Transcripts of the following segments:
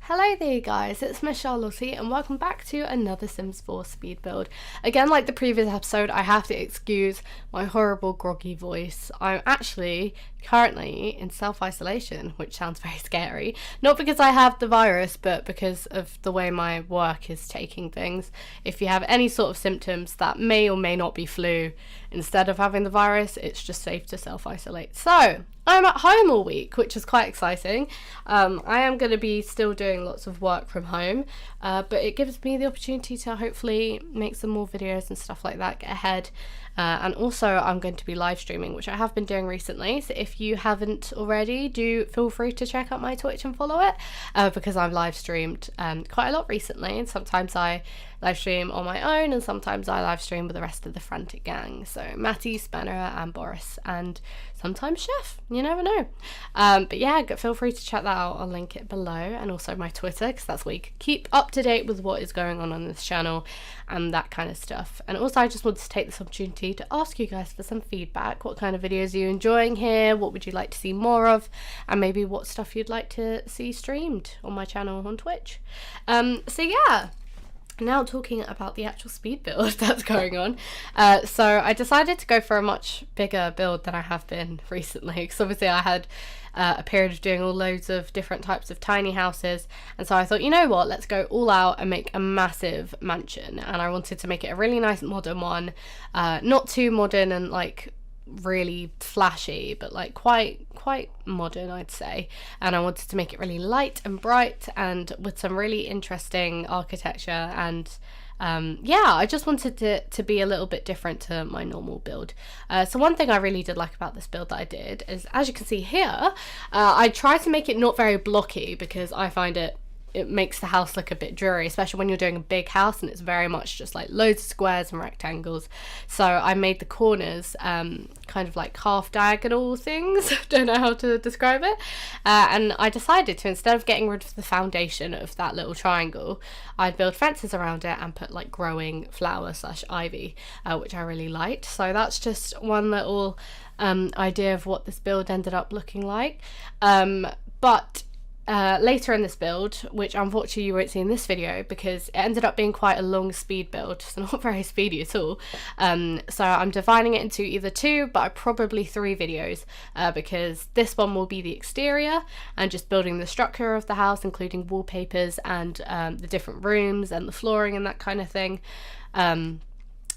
Hello there guys, it's Michelle Lottie and welcome back to another Sims 4 speed build. Again, like the previous episode, I have to excuse my horrible groggy voice. I'm actually currently in self-isolation, which sounds very scary. Not because I have the virus, but because of the way my work is taking things. If you have any sort of symptoms that may or may not be flu, instead of having the virus, it's just safe to self-isolate. So, I'm at home all week, which is quite exciting. I am going to be still doing lots of work from home, but it gives me the opportunity to hopefully make some more videos and stuff like that, get ahead. And also I'm going to be live streaming, which I have been doing recently, so if you haven't already, do feel free to check out my Twitch and follow it, because I've live streamed quite a lot recently, and sometimes I live stream on my own and sometimes I live stream with the rest of the Frantic gang, so Matty, Spanner and Boris, and sometimes Chef, you never know. But yeah, feel free to check that out, I'll link it below, and also my Twitter, because that's where you can keep up to date with what is going on this channel and that kind of stuff. And also I just wanted to take this opportunity to ask you guys for some feedback. What kind of videos are you enjoying here? What would you like to see more of? And maybe what stuff you'd like to see streamed on my channel on Twitch. So yeah, now talking about the actual speed build that's going on. So I decided to go for a much bigger build than I have been recently, because obviously I had a period of doing all loads of different types of tiny houses, and so I thought, you know what, let's go all out and make a massive mansion. And I wanted to make it a really nice modern one, not too modern and like really flashy, but like quite modern, I'd say. And I wanted to make it really light and bright and with some really interesting architecture, and yeah, I just wanted it to be a little bit different to my normal build. So one thing I really did like about this build that I did is, as you can see here, I tried to make it not very blocky, because I find it makes the house look a bit dreary, especially when you're doing a big house and it's very much just like loads of squares and rectangles. So I made the corners kind of like half diagonal things. Don't know how to describe it. And I decided to, instead of getting rid of the foundation of that little triangle, I'd build fences around it and put like growing flower / ivy, which I really liked. So that's just one little idea of what this build ended up looking like. But later in this build, which unfortunately you won't see in this video because it ended up being quite a long speed build, so not very speedy at all, so I'm dividing it into either 2 but probably 3 videos, because this one will be the exterior and just building the structure of the house, including wallpapers and the different rooms and the flooring and that kind of thing.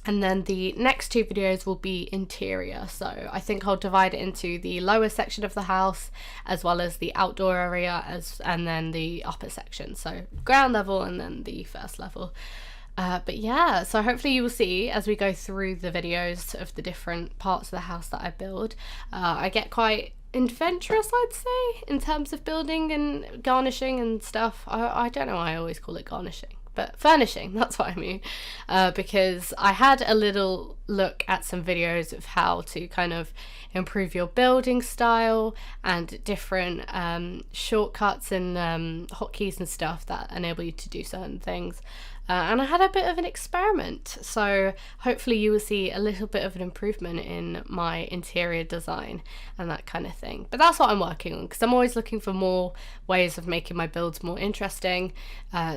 And then the next 2 videos will be interior, so I think I'll divide it into the lower section of the house as well as the outdoor area, and then the upper section, so ground level and then the first level. But yeah, so hopefully you will see as we go through the videos of the different parts of the house that I build. I get quite adventurous, I'd say, in terms of building and garnishing and stuff. I don't know why I always call it garnishing, but furnishing, that's what I mean, because I had a little look at some videos of how to kind of improve your building style and different shortcuts and hotkeys and stuff that enable you to do certain things. And I had a bit of an experiment, so hopefully you will see a little bit of an improvement in my interior design and that kind of thing. But that's what I'm working on, because I'm always looking for more ways of making my builds more interesting,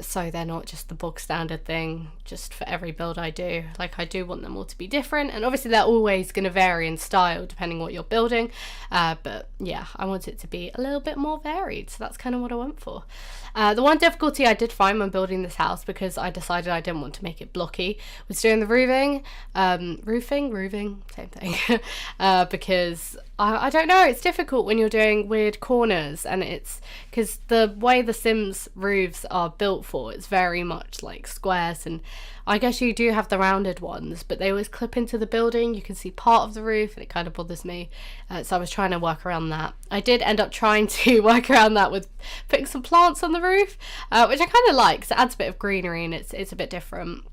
so they're not just the bog standard thing just for every build I do. Like, I do want them all to be different, and obviously they're always going to vary in style depending what you're building, but yeah, I want it to be a little bit more varied, so that's kind of what I went for. The one difficulty I did find when building this house, because I decided I didn't want to make it blocky, was doing the roofing, same thing, because I don't know, it's difficult when you're doing weird corners, and it's because the way the Sims roofs are built for, it's very much like squares, and I guess you do have the rounded ones, but they always clip into the building. You can see part of the roof and it kind of bothers me, so I was trying to work around that. I did end up trying to work around that with putting some plants on the roof, which I kind of like, because it adds a bit of greenery and it's a bit different.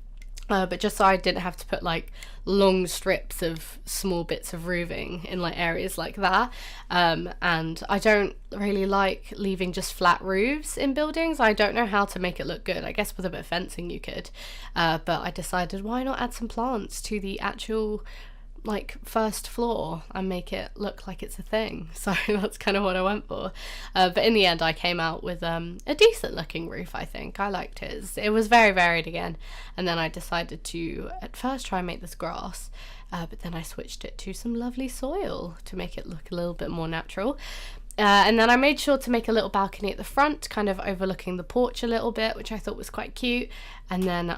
But just so I didn't have to put like long strips of small bits of roofing in like areas like that, and I don't really like leaving just flat roofs in buildings. I don't know how to make it look good. I guess with a bit of fencing you could, but I decided, why not add some plants to the actual like first floor and make it look like it's a thing. So that's kind of what I went for. But in the end I came out with a decent looking roof. I think I liked it. It was very varied again, and then I decided to at first try and make this grass, but then I switched it to some lovely soil to make it look a little bit more natural. And then I made sure to make a little balcony at the front, kind of overlooking the porch a little bit, which I thought was quite cute. And then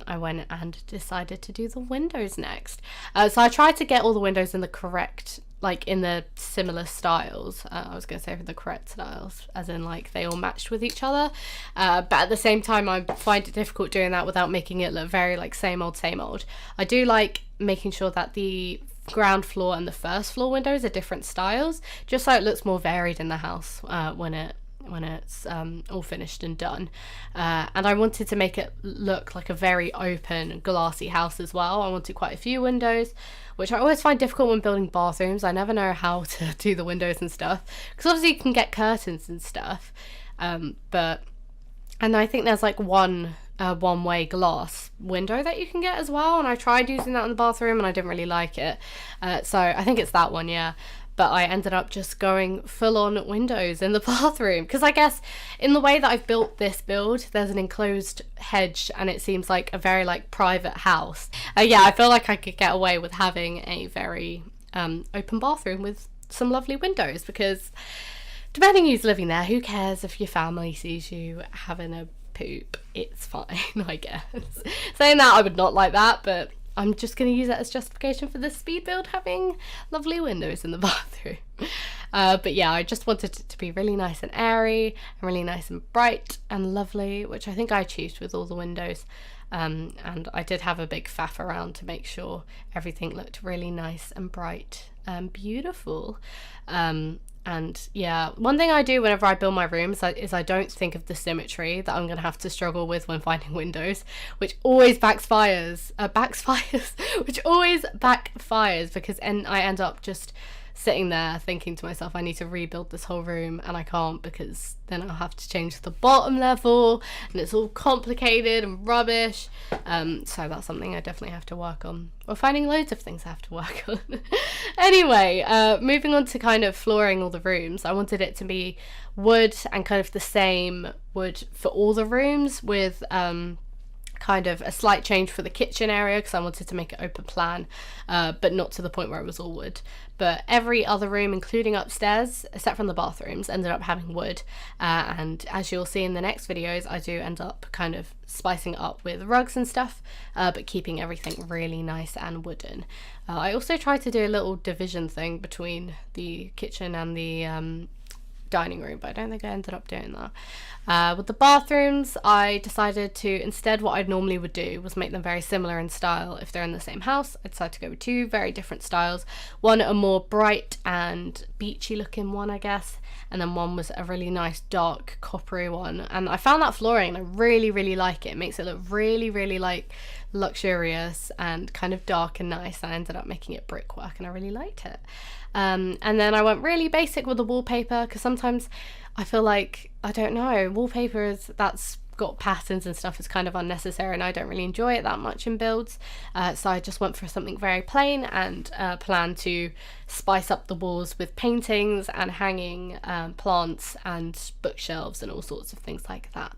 I went and decided to do the windows next. So I tried to get all the windows in the correct, like in the similar styles. I was going to say for the correct styles, as in like they all matched with each other. But at the same time, I find it difficult doing that without making it look very like same old, same old. I do like making sure that the ground floor and the first floor windows are different styles, just so it looks more varied in the house when it's all finished and done. And I wanted to make it look like a very open glassy house as well. I wanted quite a few windows, which I always find difficult when building bathrooms. I never know how to do the windows and stuff, because obviously you can get curtains and stuff, but I think there's like one-way glass window that you can get as well, and I tried using that in the bathroom and I didn't really like it, so I think it's that one, yeah. But I ended up just going full-on windows in the bathroom, because I guess in the way that I've built this build, there's an enclosed hedge and it seems like a very like private house. Yeah, I feel like I could get away with having a very open bathroom with some lovely windows, because depending who's living there, who cares if your family sees you having a poop? It's fine, I guess. Saying that, I would not like that, but I'm just going to use that as justification for this speed build having lovely windows in the bathroom. But yeah, I just wanted it to be really nice and airy and really nice and bright and lovely, which I think I achieved with all the windows. And I did have a big faff around to make sure everything looked really nice and bright and beautiful. And yeah, one thing I do whenever I build my rooms is I don't think of the symmetry that I'm going to have to struggle with when finding windows, which always backfires, which always backfires, because I end up just sitting there thinking to myself, I need to rebuild this whole room, and I can't, because then I'll have to change the bottom level and it's all complicated and rubbish. So that's something I definitely have to work on. We're finding loads of things I have to work on. Anyway, moving on to kind of flooring all the rooms. I wanted it to be wood, and kind of the same wood for all the rooms, with kind of a slight change for the kitchen area, because I wanted to make it open plan, but not to the point where it was all wood. But every other room, including upstairs, except from the bathrooms, ended up having wood, and as you'll see in the next videos, I do end up kind of spicing it up with rugs and stuff, but keeping everything really nice and wooden. I also tried to do a little division thing between the kitchen and the dining room, but I don't think I ended up doing that. With the bathrooms, I decided to, instead, what I normally would do was make them very similar in style. If they're in the same house, I decided to go with two very different styles. One, a more bright and beachy looking one, I guess, and then one was a really nice dark coppery one. And I found that flooring, and I really, really like it. It makes it look really, really like luxurious and kind of dark and nice. I ended up making it brickwork, and I really liked it. And then I went really basic with the wallpaper, because sometimes I feel like, I don't know, wallpaper that's got patterns and stuff is kind of unnecessary, and I don't really enjoy it that much in builds. So I just went for something very plain, and planned to spice up the walls with paintings and hanging plants and bookshelves and all sorts of things like that.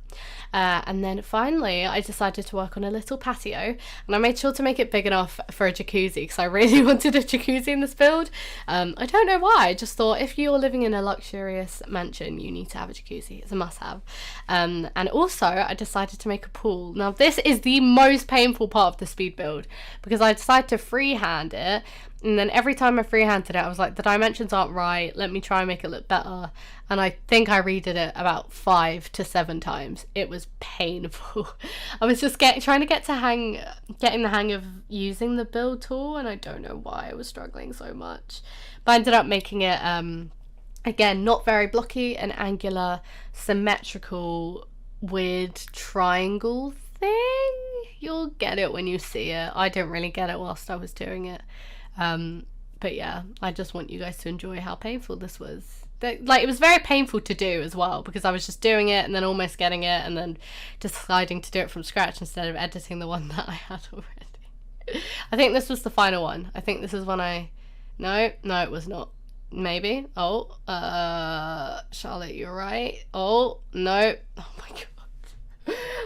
And then finally I decided to work on a little patio, and I made sure to make it big enough for a jacuzzi, because I really wanted a jacuzzi in this build. I don't know why, I just thought if you're living in a luxurious mansion, you need to have a jacuzzi. It's a must-have. And also I decided to make a pool. Now this is the most painful part of the speed build, because I decided to freehand it, and then every time I freehanded it, I was like, the dimensions aren't right, let me try and make it look better. And I think I redid it about 5 to 7 times. It was painful. I was just getting the hang of using the build tool, and I don't know why I was struggling so much. But I ended up making it, again, not very blocky, an angular, symmetrical, weird triangle thing. You'll get it when you see it. I didn't really get it whilst I was doing it. But yeah, I just want you guys to enjoy how painful this was. Like, it was very painful to do as well, because I was just doing it and then almost getting it, and then deciding to do it from scratch instead of editing the one that I had already. I think this was the final one. I think this is when no, it was not. Maybe. Oh, Charlotte, you're right. Oh, no. Oh my god.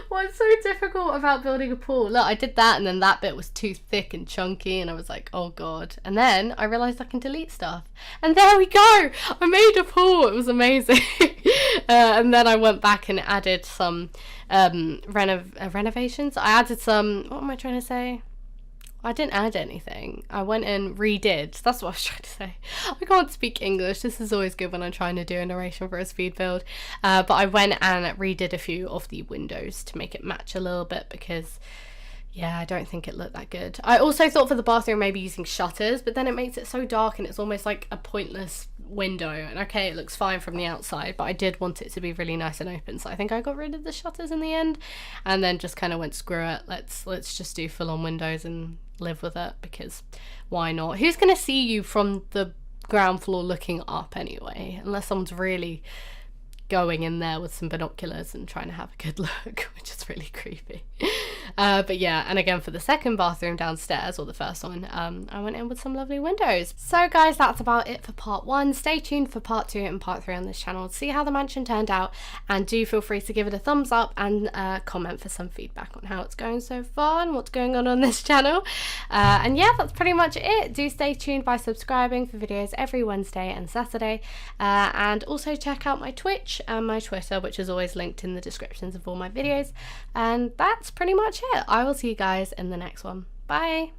What's so difficult about building a pool? Look, I did that and then that bit was too thick and chunky and I was like, oh god. And then I realised I can delete stuff. And there we go! I made a pool! It was amazing. And then I went back and added some renovations. I added some, what am I trying to say? I didn't add anything. I went and redid. That's what I was trying to say. I can't speak English. This is always good when I'm trying to do a narration for a speed build. But I went and redid a few of the windows to make it match a little bit because, yeah, I don't think it looked that good. I also thought for the bathroom maybe using shutters, but then it makes it so dark and it's almost like a pointless window. And okay, it looks fine from the outside, but I did want it to be really nice and open, so I think I got rid of the shutters in the end and then just kind of went, screw it, let's just do full-on windows and live with it, because why not? Who's gonna see you from the ground floor looking up anyway, unless someone's really going in there with some binoculars and trying to have a good look, which is really creepy. But yeah, and again for the second bathroom downstairs, or the first one, I went in with some lovely windows. So guys, that's about it for part 1. Stay tuned for part 2 and part 3 on this channel to see how the mansion turned out, and do feel free to give it a thumbs up and comment for some feedback on how it's going so far and what's going on this channel. And yeah, that's pretty much it. Do stay tuned by subscribing for videos every Wednesday and Saturday, and also check out my Twitch and my Twitter, which is always linked in the descriptions of all my videos. And that's pretty much it. I will see you guys in the next one. Bye.